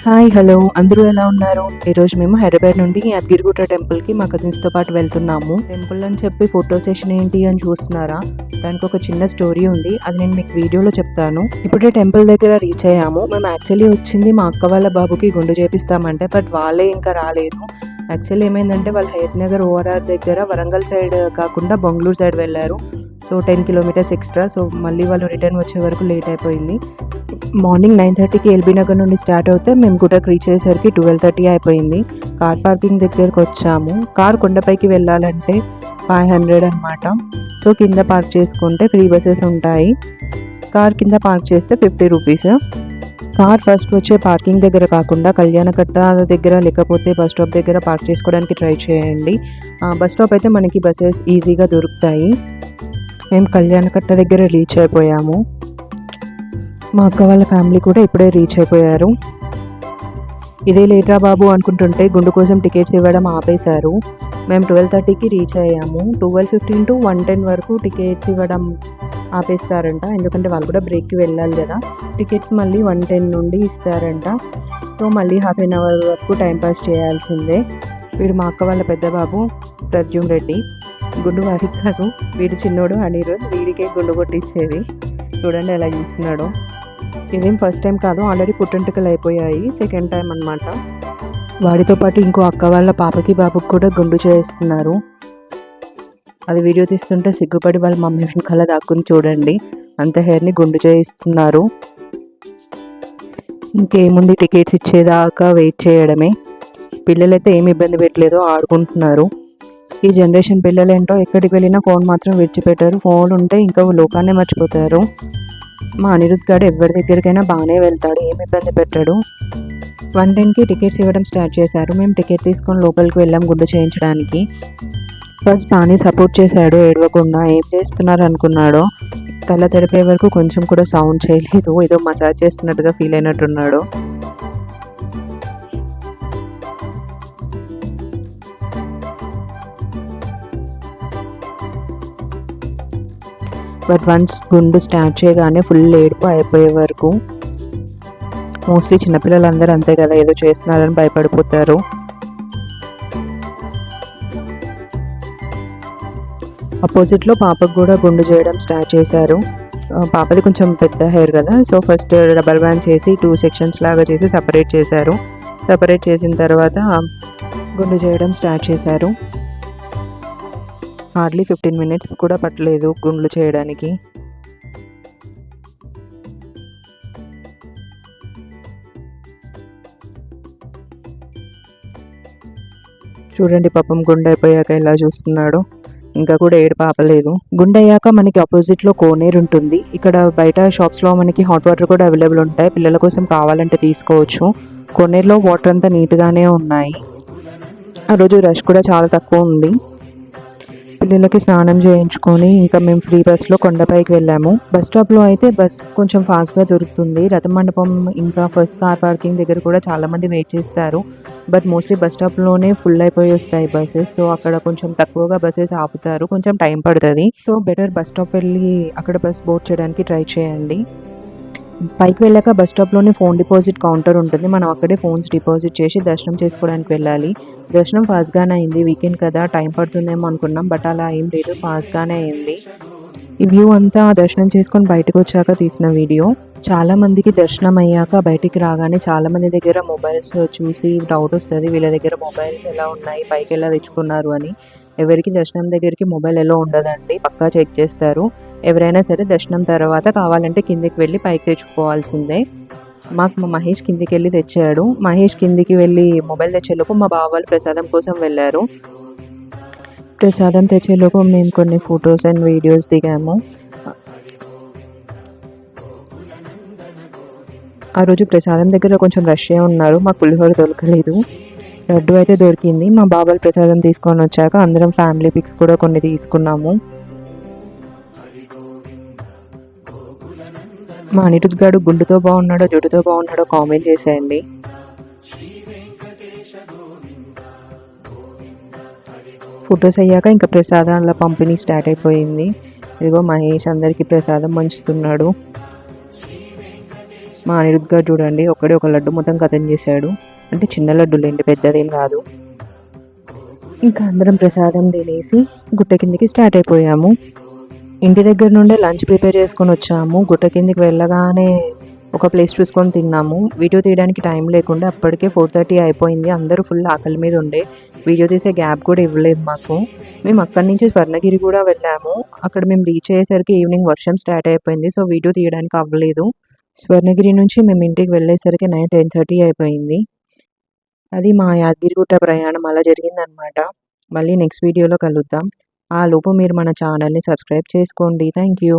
Hi hello అందరూ ఎలా ఉన్నారు? ఈరోజు మేము హైదరాబాద్ నుండి యాదగిరిగుట్ట టెంపుల్కి మా కజిన్స్తో పాటు వెళ్తున్నాము. టెంపుల్ అని చెప్పి ఫోటో సెషన్ ఏంటి అని చూస్తున్నారా? దానికి ఒక చిన్న స్టోరీ ఉంది, అది నేను మీకు వీడియోలో చెప్తాను. ఇప్పుడే టెంపుల్ దగ్గర రీచ్ అయ్యాము. మేము యాక్చువల్లీ వచ్చింది మా అక్క వాళ్ళ బాబుకి గుండు చేపిస్తామంటే, బట్ వాళ్ళే ఇంకా రాలేదు. యాక్చువల్లీ ఏమైందంటే వాళ్ళు హయత్ నగర్ ఓఆర్ఆర్ దగ్గర వరంగల్ సైడ్ కాకుండా బెంగళూరు సైడ్ వెళ్ళారు. So 10 kilometres extra. సో మళ్ళీ వాళ్ళు రిటర్న్ వచ్చే వరకు లేట్ అయిపోయింది. మార్నింగ్ 9:30కి ఎల్బీ నగర్ నుండి స్టార్ట్ అవుతే మేము గుట్టకు రీచ్ అయ్యేసరికి 12:30 అయిపోయింది. కార్ పార్కింగ్ దగ్గరకు వచ్చాము. కార్ కొండపైకి వెళ్ళాలంటే 500 అనమాట. సో కింద పార్క్ చేసుకుంటే ఫ్రీ బస్సెస్ ఉంటాయి. కార్ కింద పార్క్ చేస్తే 50 రూపీస్. కార్ ఫస్ట్ వచ్చే పార్కింగ్ దగ్గర కాకుండా కళ్యాణకట్ట దగ్గర లేకపోతే బస్ స్టాప్ దగ్గర పార్క్ చేసుకోవడానికి ట్రై చేయండి. బస్ స్టాప్ అయితే మనకి బస్సెస్ ఈజీగా దొరుకుతాయి. మేము కళ్యాణకట్ట దగ్గర రీచ్ అయిపోయాము. మా అక్క వాళ్ళ ఫ్యామిలీ కూడా ఇప్పుడే రీచ్ అయిపోయారు. ఇదే లేట్రా బాబు అనుకుంటుంటే గుండు కోసం టికెట్స్ ఇవ్వడం ఆపేశారు. మేము 12:30కి రీచ్ అయ్యాము. 12:15 to 1:10 వరకు టికెట్స్ ఇవ్వడం ఆపేస్తారంట, ఎందుకంటే వాళ్ళు కూడా బ్రేక్కి వెళ్ళాలి కదా. టికెట్స్ మళ్ళీ 1:10 నుండి ఇస్తారంట. సో మళ్ళీ హాఫ్ అన్ అవర్ వరకు టైంపాస్ చేయాల్సిందే. వీడు మా అక్క వాళ్ళ పెద్ద బాబు ప్రద్యుమ్ రెడ్డి. గుండు వాడికి కాదు, వీడి చిన్నోడు అనిరుద్, వీడికే గుండు కొట్టించేది. చూడండి ఎలా చూస్తున్నాడు. ఇదేం ఫస్ట్ టైం కాదు, ఆల్రెడీ పుట్టెంటుకలు అయిపోయాయి, సెకండ్ టైం అనమాట. వాడితో పాటు ఇంకో అక్క వాళ్ళ పాపకి బాబుకి కూడా గుండు చేస్తున్నారు. అది వీడియో తీస్తుంటే సిగ్గుపడి వాళ్ళ మమ్మీ వెనకాల దాక్కుని చూడండి, అంత హెయిర్ని గుండు చేయిస్తున్నారు. ఇంకేముంది, టికెట్స్ ఇచ్చేదాకా వెయిట్ చేయడమే. పిల్లలైతే ఏమి ఇబ్బంది పెట్టలేదు, ఆడుకుంటున్నారు. ఈ జనరేషన్ పిల్లలేంటో ఎక్కడికి వెళ్ళినా ఫోన్ మాత్రం విడిచిపెట్టారు. ఫోన్ ఉంటే ఇంకా లోకాన్నే మర్చిపోతారు. మా అనిరుద్ గారు ఎవరి దగ్గరికైనా బాగానే వెళ్తాడు, ఏమి ఇబ్బంది పెట్టాడు. 1:10కి టికెట్స్ ఇవ్వడం స్టార్ట్ చేశారు. మేము టికెట్ తీసుకొని లోపలికి వెళ్ళాం గుండు చేయించడానికి. ఫస్ట్ బాగానే సపోర్ట్ చేశాడు, ఏడవకుండా. ఏం చేస్తున్నారు అనుకున్నాడో. తల తెరిపే వరకు కొంచెం కూడా సౌండ్ చేయలేదు, ఏదో మసాజ్ చేస్తున్నట్టుగా ఫీల్ అయినట్టున్నాడు. బట్ వన్స్ గుండు స్టార్ట్ చేయగానే ఫుల్ ఏడుపు అయిపోయే వరకు. మోస్ట్లీ చిన్నపిల్లలందరూ అంతే కదా, ఏదో చేస్తున్నారని భయపడిపోతారు. అపోజిట్లో పాపకు కూడా గుండు చేయడం స్టార్ట్ చేశారు. పాపది కొంచెం పెద్ద హెయిర్ కదా, సో ఫస్ట్ రబ్బర్ బ్యాండ్ చేసి 2 సెక్షన్స్ లాగా చేసి సపరేట్ చేశారు. సపరేట్ చేసిన తర్వాత గుండు చేయడం స్టార్ట్ చేశారు. హార్డ్లీ 15 మినిట్స్ కూడా పట్టలేదు గుండ్లు చేయడానికి. చూడండి పాపం గుండె అయిపోయాక ఎలా చూస్తున్నాడు. ఇంకా కూడా ఏడు పాపలేదు. గుండె అయ్యాక మనకి ఆపోజిట్లో కోనేరు ఉంటుంది. ఇక్కడ బయట షాప్స్లో మనకి హాట్ వాటర్ కూడా అవైలబుల్ ఉంటాయి, పిల్లల కోసం కావాలంటే తీసుకోవచ్చు. కోనేరులో వాటర్ అంతా నీట్గానే ఉన్నాయి. ఆ రోజు రష్ కూడా చాలా తక్కువ ఉంది. పిల్లలకి స్నానం చేయించుకొని ఇంకా మేము ఫ్రీ బస్లో కొండపైకి వెళ్ళాము. బస్ స్టాప్లో అయితే బస్ కొంచెం ఫాస్ట్గా దొరుకుతుంది. రథ మండపం ఇంకా ఫస్ట్ కార్ పార్కింగ్ దగ్గర కూడా చాలామంది వెయిట్ చేస్తారు. బట్ మోస్ట్లీ బస్ స్టాప్లోనే ఫుల్ అయిపోయి వస్తాయి బస్సెస్. సో అక్కడ కొంచెం తక్కువగా బస్సెస్ ఆపుతారు, కొంచెం టైం పడుతుంది. సో బెటర్ బస్ స్టాప్ వెళ్ళి అక్కడ బస్ బోర్డ్ చేయడానికి ట్రై చేయండి. పైకి వెళ్ళాక బస్ స్టాప్లోనే ఫోన్ డిపాజిట్ కౌంటర్ ఉంటుంది. మనం అక్కడే ఫోన్స్ డిపాజిట్ చేసి దర్శనం చేసుకోవడానికి వెళ్ళాలి. దర్శనం ఫాస్ట్గానే అయింది, వీకెండ్ కదా టైం పడుతుందేమో అనుకున్నాం, బట్ అలా ఏం లేదు, ఫాస్ట్గానే అయింది. ఈ వ్యూ అంతా దర్శనం చేసుకొని బయటకు వచ్చాక తీసిన వీడియో. చాలా మందికి దర్శనం అయ్యాక బయటికి రాగానే చాలా మంది దగ్గర మొబైల్స్ చూసి డౌట్ వస్తుంది, వీళ్ళ దగ్గర మొబైల్స్ ఎలా ఉన్నాయి, పైకి ఎలా తెచ్చుకున్నారు అని. ఎవరికి దర్శనం దగ్గరికి మొబైల్ ఎలా ఉండదండి, పక్కా చెక్ చేస్తారు. ఎవరైనా సరే దర్శనం తర్వాత కావాలంటే కిందికి వెళ్ళి పైకి తెచ్చుకోవాల్సిందే. మాకు మా మహేష్ కిందికి వెళ్ళి తెచ్చాడు. మహేష్ కిందికి వెళ్ళి మొబైల్ తెచ్చేలోపు మా బావ వాళ్ళు ప్రసాదం కోసం వెళ్ళారు. ప్రసాదం తెచ్చేలోపు మేము కొన్ని ఫొటోస్ అండ్ వీడియోస్ దిగాము. ఆ రోజు ప్రసాదం దగ్గర కొంచెం రష్గా ఉన్నారు, మాకు పులిహోర దొరకలేదు. లడ్డు అయితే దొరికింది. మా బాబాలు ప్రసాదం తీసుకొని వచ్చాక అందరం ఫ్యామిలీ పిక్స్ కూడా కొన్ని తీసుకున్నాము. మా అనిరుద్ గారు గుండుతో బాగున్నాడో జుట్టుతో బాగున్నాడో కామెంట్ చేసేయండి. ఫొటోస్ అయ్యాక ఇంకా ప్రసాదాల పంపిణీ స్టార్ట్ అయిపోయింది. ఇదిగో మహేష్ అందరికీ ప్రసాదం పంచుతున్నాడు. మా అనిరుద్ గారు చూడండి ఒక్కడే ఒక లడ్డు మొత్తం కథం చేశాడు. అంటే చిన్న లడ్డులేండి, పెద్దదేం కాదు. ఇంకా అందరం ప్రసాదం తినేసి గుట్ట కిందికి స్టార్ట్ అయిపోయాము. ఇంటి దగ్గర నుండే లంచ్ ప్రిపేర్ చేసుకొని వచ్చాము. గుట్ట కిందికి వెళ్ళగానే ఒక ప్లేస్ చూసుకొని తిన్నాము. వీడియో తీయడానికి టైం లేకుండా అప్పటికే 4:30 అయిపోయింది. అందరూ ఫుల్ ఆకలి మీద ఉండే, వీడియో తీసే గ్యాప్ కూడా ఇవ్వలేదు మాకు. మేము అక్కడి నుంచి స్వర్ణగిరి కూడా వెళ్ళాము. అక్కడ మేము రీచ్ అయ్యేసరికి ఈవినింగ్ వర్షం స్టార్ట్ అయిపోయింది. సో వీడియో తీయడానికి అవ్వలేదు. స్వర్ణగిరి నుంచి మేము ఇంటికి వెళ్ళేసరికి నైట్ 10:30 అయిపోయింది. అది మా యాదగిరిగుట్ట ప్రయాణం అలా జరిగిందనమాట. మళ్ళీ నెక్స్ట్ వీడియోలో కలుద్దాం. ఆ లోపు మీరు మన ఛానల్ని సబ్స్క్రైబ్ చేసుకోండి. Thank you.